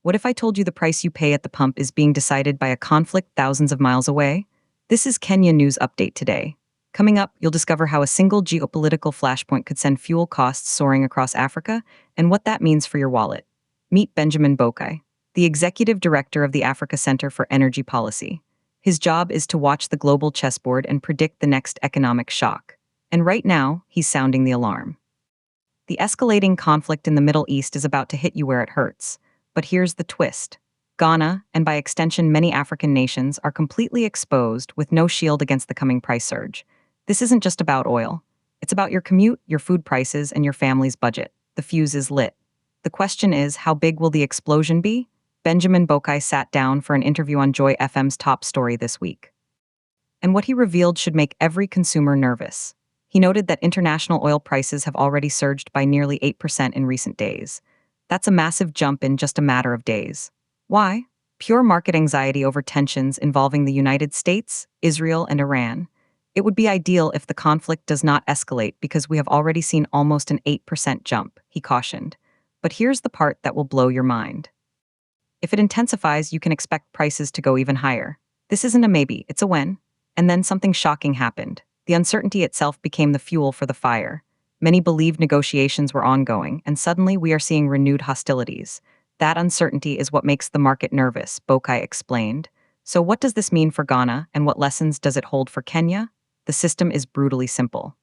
What if I told you the price you pay at the pump is being decided by a conflict thousands of miles away? This is Kenya News Update today. Coming up, you'll discover how a single geopolitical flashpoint could send fuel costs soaring across Africa and what that means for your wallet. Meet Benjamin Boakye, the executive director of the Africa Center for Energy Policy. His job is to watch the global chessboard and predict the next economic shock. And right now, he's sounding the alarm. The escalating conflict in the Middle East is about to hit you where it hurts. But here's the twist. Ghana, and by extension many African nations, are completely exposed with no shield against the coming price surge. This isn't just about oil. It's about your commute, your food prices, and your family's budget. The fuse is lit. The question is, how big will the explosion be? Benjamin Boakye sat down for an interview on Joy FM's Top Story this week. And what he revealed should make every consumer nervous. He noted that international oil prices have already surged by nearly 8% in recent days. That's a massive jump in just a matter of days. Why? Pure market anxiety over tensions involving the United States, Israel, and Iran. It would be ideal if the conflict does not escalate because we have already seen almost an 8% jump, he cautioned. But here's the part that will blow your mind. If it intensifies, you can expect prices to go even higher. This isn't a maybe, it's a when. And then something shocking happened. The uncertainty itself became the fuel for the fire. Many believed negotiations were ongoing, and suddenly we are seeing renewed hostilities. That uncertainty is what makes the market nervous, Boakye explained. So what does this mean for Ghana, and what lessons does it hold for Kenya? The system is brutally simple.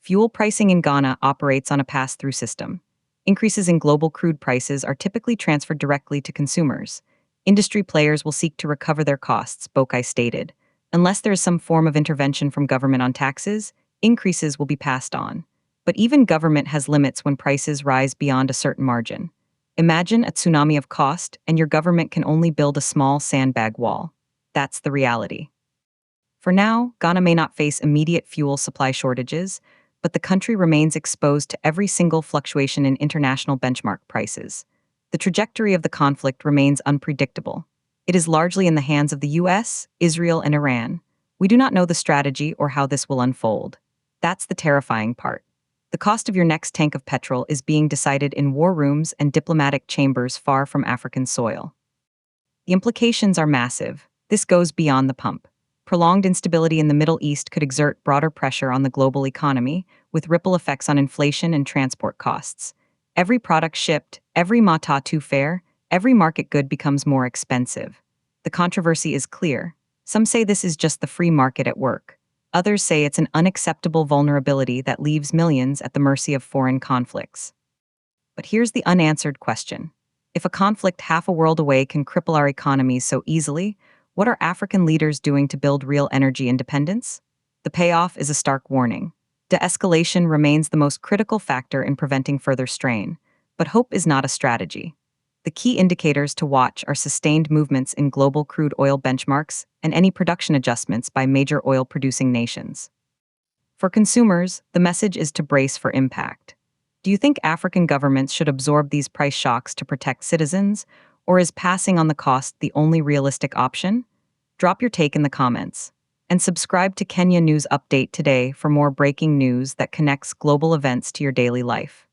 Fuel pricing in Ghana operates on a pass-through system. Increases in global crude prices are typically transferred directly to consumers. Industry players will seek to recover their costs, Boakye stated. Unless there is some form of intervention from government on taxes, increases will be passed on. But even government has limits when prices rise beyond a certain margin. Imagine a tsunami of cost, and your government can only build a small sandbag wall. That's the reality. For now, Ghana may not face immediate fuel supply shortages, but the country remains exposed to every single fluctuation in international benchmark prices. The trajectory of the conflict remains unpredictable. It is largely in the hands of the US, Israel, and Iran. We do not know the strategy or how this will unfold. That's the terrifying part. The cost of your next tank of petrol is being decided in war rooms and diplomatic chambers far from African soil. The implications are massive. This goes beyond the pump. Prolonged instability in the Middle East could exert broader pressure on the global economy, with ripple effects on inflation and transport costs. Every product shipped, every matatu fare, every market good becomes more expensive. The controversy is clear. Some say this is just the free market at work. Others say it's an unacceptable vulnerability that leaves millions at the mercy of foreign conflicts. But here's the unanswered question. If a conflict half a world away can cripple our economies so easily, what are African leaders doing to build real energy independence? The payoff is a stark warning. De-escalation remains the most critical factor in preventing further strain, but hope is not a strategy. The key indicators to watch are sustained movements in global crude oil benchmarks and any production adjustments by major oil-producing nations. For consumers, the message is to brace for impact. Do you think African governments should absorb these price shocks to protect citizens, or is passing on the cost the only realistic option? Drop your take in the comments. And subscribe to Kenya News Update today for more breaking news that connects global events to your daily life.